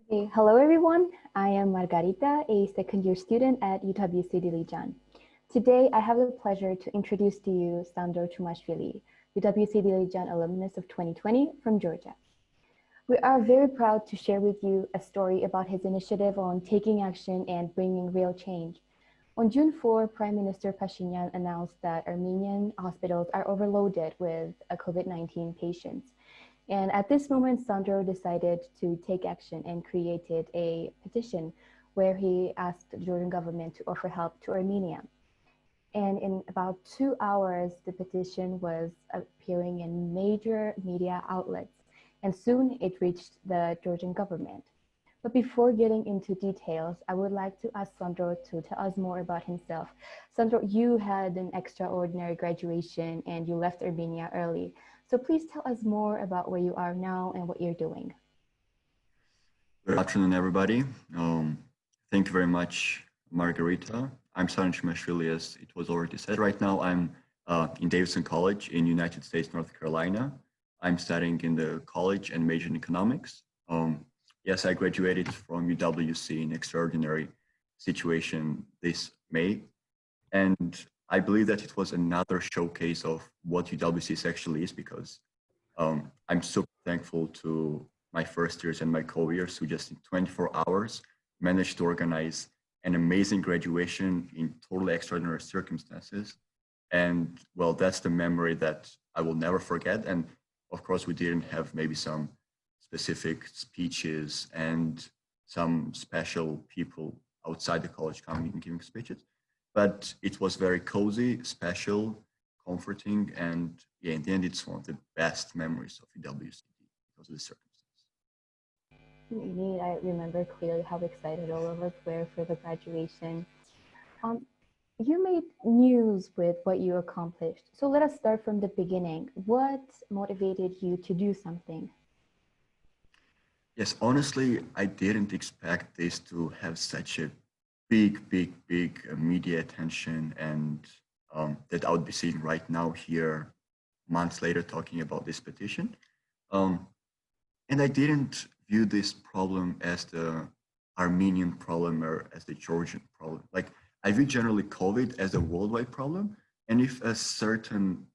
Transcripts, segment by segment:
Okay, hello everyone. I am Margarita, a second-year student at UWC Dilijan. Today, I have the pleasure to introduce to you Sandro Chumashvili, UWC Dilijan alumnus of 2020 from Georgia. We are very proud to share with you a story about his initiative on taking action and bringing real change. On June 4, Prime Minister Pashinyan announced that Armenian hospitals are overloaded with COVID-19 patients. And at this moment, Sandro decided to take action and created a petition where he asked the Georgian government to offer help to Armenia. And in about 2 hours, the petition was appearing in major media outlets, and soon it reached the Georgian government. But before getting into details, I would like to ask Sandro to tell us more about himself. Sandro, you had an extraordinary graduation and you left Armenia early. So please tell us more about where you are now and what you're doing. Good afternoon, everybody. Thank you very much, Margarita. I'm Sandro Chumashvili, as it was already said. Right now, I'm in Davidson College in United States, North Carolina. I'm studying in the college and major in economics. Yes, I graduated from UWC in extraordinary situation this May. And I believe that it was another showcase of what UWC actually is, because I'm super thankful to my first years and my co-years who just in 24 hours managed to organize an amazing graduation in totally extraordinary circumstances. And well, that's the memory that I will never forget. And of course, we didn't have maybe some specific speeches and some special people outside the college coming and giving speeches, but it was very cozy, special, comforting, and yeah, in the end, it's one of the best memories of UWC because of the circumstance. Indeed, I remember clearly how excited all of us were for the graduation. You made news with what you accomplished. So let us start from the beginning. What motivated you to do something? Yes, honestly, I didn't expect this to have such a big media attention, and that I would be seeing right now here months later talking about this petition. And I didn't view this problem as the Armenian problem or as the Georgian problem. Like, I view generally COVID as a worldwide problem, and if a certain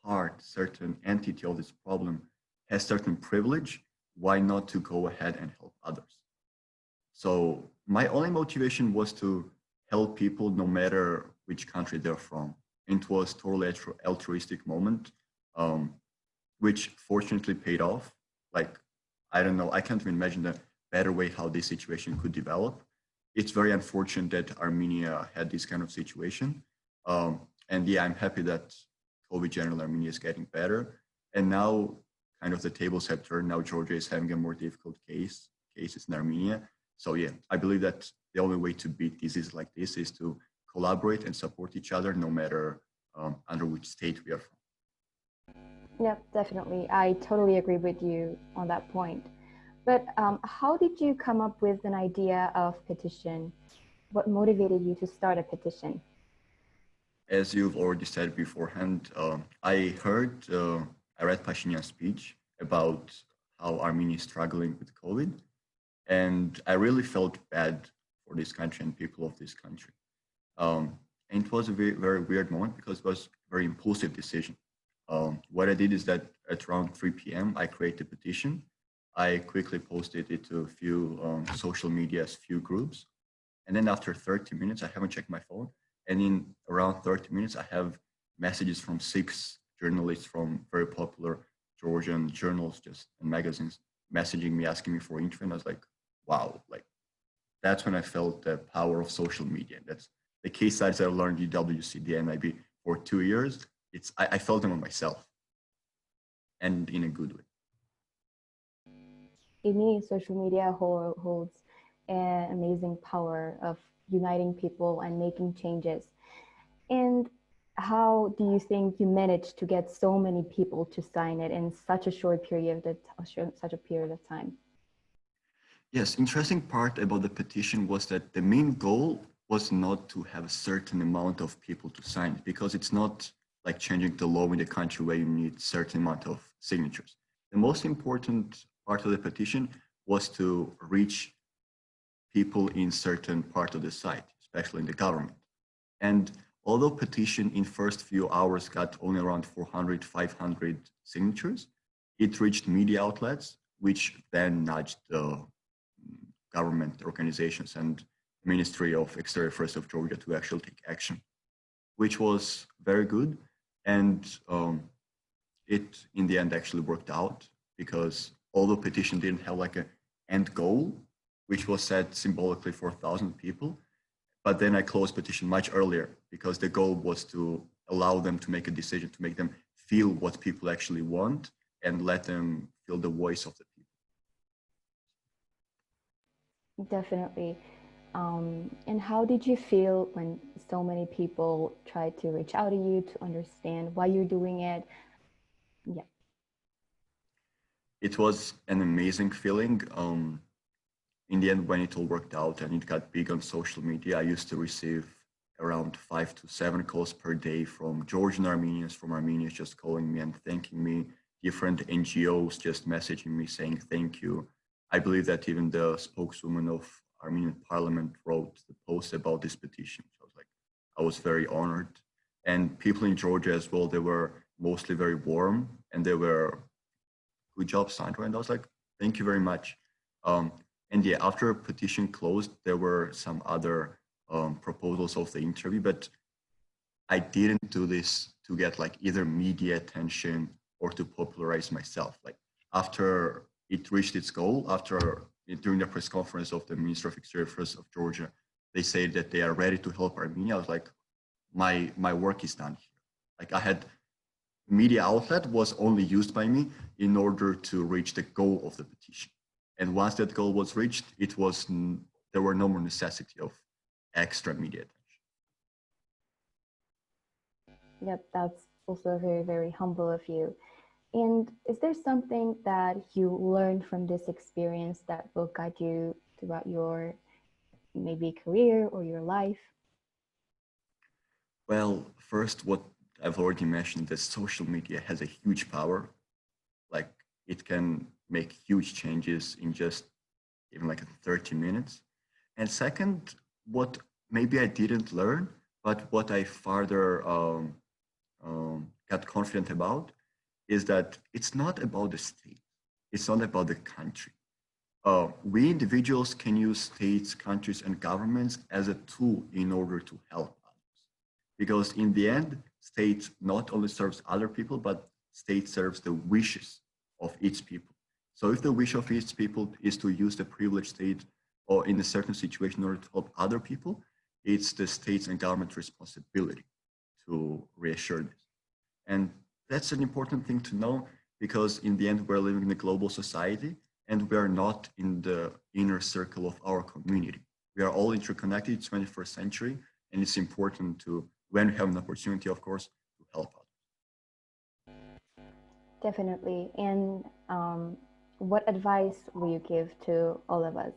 part, certain entity of this problem has certain privilege, why not to go ahead and help others? So my only motivation was to help people no matter which country they're from. And it was totally altruistic moment, which fortunately paid off. Like, I don't know, I can't even imagine a better way how this situation could develop. It's very unfortunate that Armenia had this kind of situation. And yeah, I'm happy that COVID general Armenia is getting better. And now kind of the tables have turned. Now Georgia is having a more difficult cases in Armenia. So yeah, I believe that the only way to beat diseases like this is to collaborate and support each other, no matter under which state we are from. Yeah, definitely. I totally agree with you on that point. But how did you come up with an idea of petition? What motivated you to start a petition? As you've already said beforehand, I read Pashinyan's speech about how Armenia is struggling with COVID, and I really felt bad for this country and people of this country. And it was a very weird moment because it was a very impulsive decision. What I did is that at around 3 p.m., I created a petition. I quickly posted it to a few social medias, few groups. And then after 30 minutes, I haven't checked my phone. And in around 30 minutes, I have messages from 6 journalists from very popular Georgian journals and magazines messaging me, asking me for interview. And I was like, wow, like that's when I felt the power of social media. That's the case studies I learned at UWC, the NIB for 2 years. I felt them on myself, and in a good way. Indeed, social media holds an amazing power of uniting people and making changes. And how do you think you managed to get so many people to sign it in such a short period of time? Yes, interesting part about the petition was that the main goal was not to have a certain amount of people to sign it, because it's not like changing the law in the country where you need certain amount of signatures. The most important part of the petition was to reach people in certain part of the site, especially in the government. And although petition in first few hours got only around 400, 500 signatures, it reached media outlets, which then nudged the government organizations and Ministry of Exterior Affairs of Georgia to actually take action, which was very good. And it, in the end, actually worked out, because although petition didn't have like an end goal, which was set symbolically for 1,000 people, but then I closed petition much earlier, because the goal was to allow them to make a decision, to make them feel what people actually want and let them feel the voice of the people. Definitely. And how did you feel when so many people tried to reach out to you to understand why you're doing it? Yeah. It was an amazing feeling. In the end, when it all worked out and it got big on social media, I used to receive around 5 to 7 calls per day from Georgian Armenians, from Armenians just calling me and thanking me, different NGOs just messaging me saying thank you. I believe that even the spokeswoman of Armenian parliament wrote the post about this petition. So I was very honored. And people in Georgia as well, they were mostly very warm and they were, good job, Sandro. And I was like, thank you very much. And yeah, after petition closed, there were some other proposals of the interview, but I didn't do this to get like either media attention or to popularize myself. Like after it reached its goal, during the press conference of the Minister of Exterior Affairs of Georgia, they said that they are ready to help Armenia. I was like, my work is done here. Like I had media outlet was only used by me in order to reach the goal of the petition. And once that goal was reached, there were no more necessity of extra media attention. Yep, that's also very, very humble of you. And is there something that you learned from this experience that will guide you throughout your maybe career or your life? Well, first, what I've already mentioned, that social media has a huge power. Like it can make huge changes in just even like 30 minutes. And second, what maybe I didn't learn, but what I further got confident about is that it's not about the state. It's not about the country. We individuals can use states, countries, and governments as a tool in order to help others. Because in the end, state not only serves other people, but state serves the wishes of its people. So if the wish of its people is to use the privileged state or in a certain situation in order to help other people, it's the state's and government responsibility to reassure this. And that's an important thing to know, because in the end, we're living in a global society and we're not in the inner circle of our community. We are all interconnected, 21st century, and it's important to, when we have an opportunity, of course, to help others. Definitely. And what advice will you give to all of us?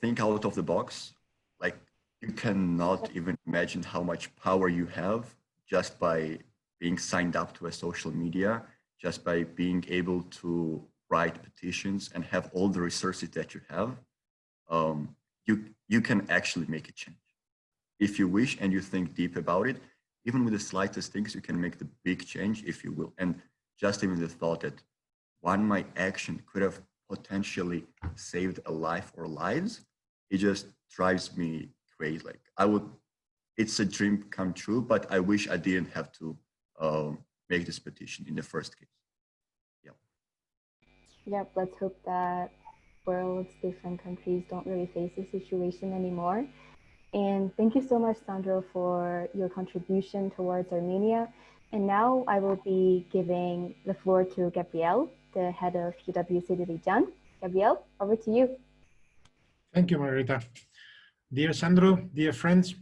Think out of the box. Like you cannot even imagine how much power you have just by being signed up to a social media, just by being able to write petitions and have all the resources that you have. You can actually make a change. If you wish and you think deep about it, even with the slightest things, you can make the big change if you will. And just even the thought that my action could have potentially saved a life or lives, it just drives me crazy. Like it's a dream come true, but I wish I didn't have to make this petition in the first case. Yeah. Yep, let's hope that world's different countries don't really face this situation anymore. And thank you so much, Sandro, for your contribution towards Armenia. And now I will be giving the floor to Gabriel, the head of UWC Dilijan. Gabriel, over to you. Thank you, Margarita. Dear Sandro, dear friends,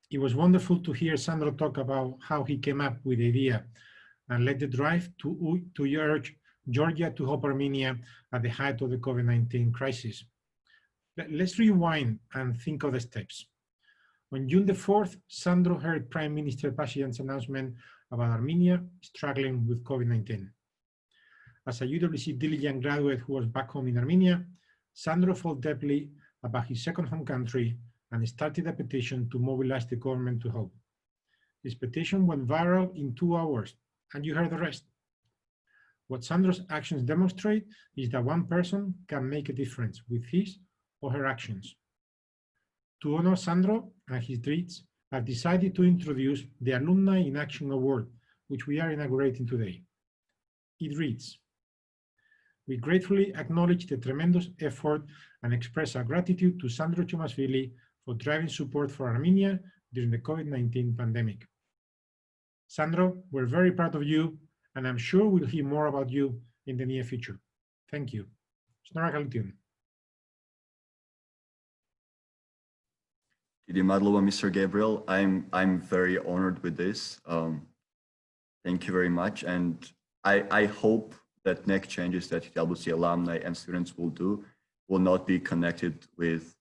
it was wonderful to hear Sandro talk about how he came up with the idea and led the drive to urge Georgia to help Armenia at the height of the COVID-19 crisis. Let's rewind and think of the steps. On June the 4th, Sandro heard Prime Minister Pashinyan's announcement about Armenia struggling with COVID-19. As a UWC Dilijan graduate who was back home in Armenia, Sandro felt deeply about his second home country and started a petition to mobilize the government to help. This petition went viral in 2 hours, and you heard the rest. What Sandro's actions demonstrate is that one person can make a difference with his or her actions. To honor Sandro and his deeds, I've decided to introduce the Alumni in Action Award, which we are inaugurating today. It reads, we gratefully acknowledge the tremendous effort and express our gratitude to Sandro Chumashvili for driving support for Armenia during the COVID-19 pandemic. Sandro, we're very proud of you, and I'm sure we'll hear more about you in the near future. Thank you. Snorakalution. Mr. Gabriel, I'm very honored with this. Thank you very much, and I hope that next changes that UWC alumni and students will do will not be connected with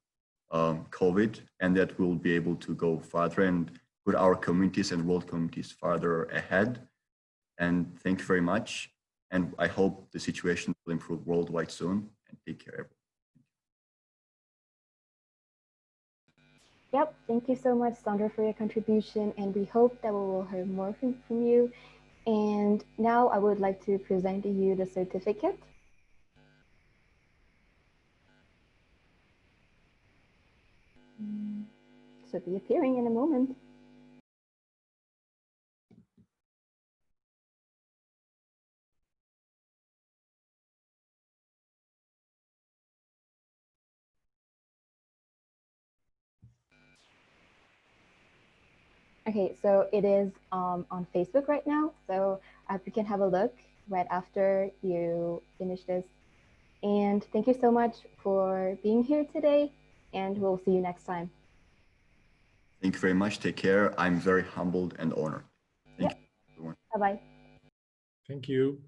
COVID, and that we'll be able to go farther and put our communities and world communities farther ahead. And thank you very much. And I hope the situation will improve worldwide soon. And take care, everyone. Yep, thank you so much, Sandro, for your contribution, and we hope that we will hear more from you. And now I would like to present to you the certificate. Should be appearing in a moment. Okay, so it is on Facebook right now. So you can have a look right after you finish this. And thank you so much for being here today, and we'll see you next time. Thank you very much. Take care. I'm very humbled and honored. Thank you, everyone. Bye-bye. Thank you.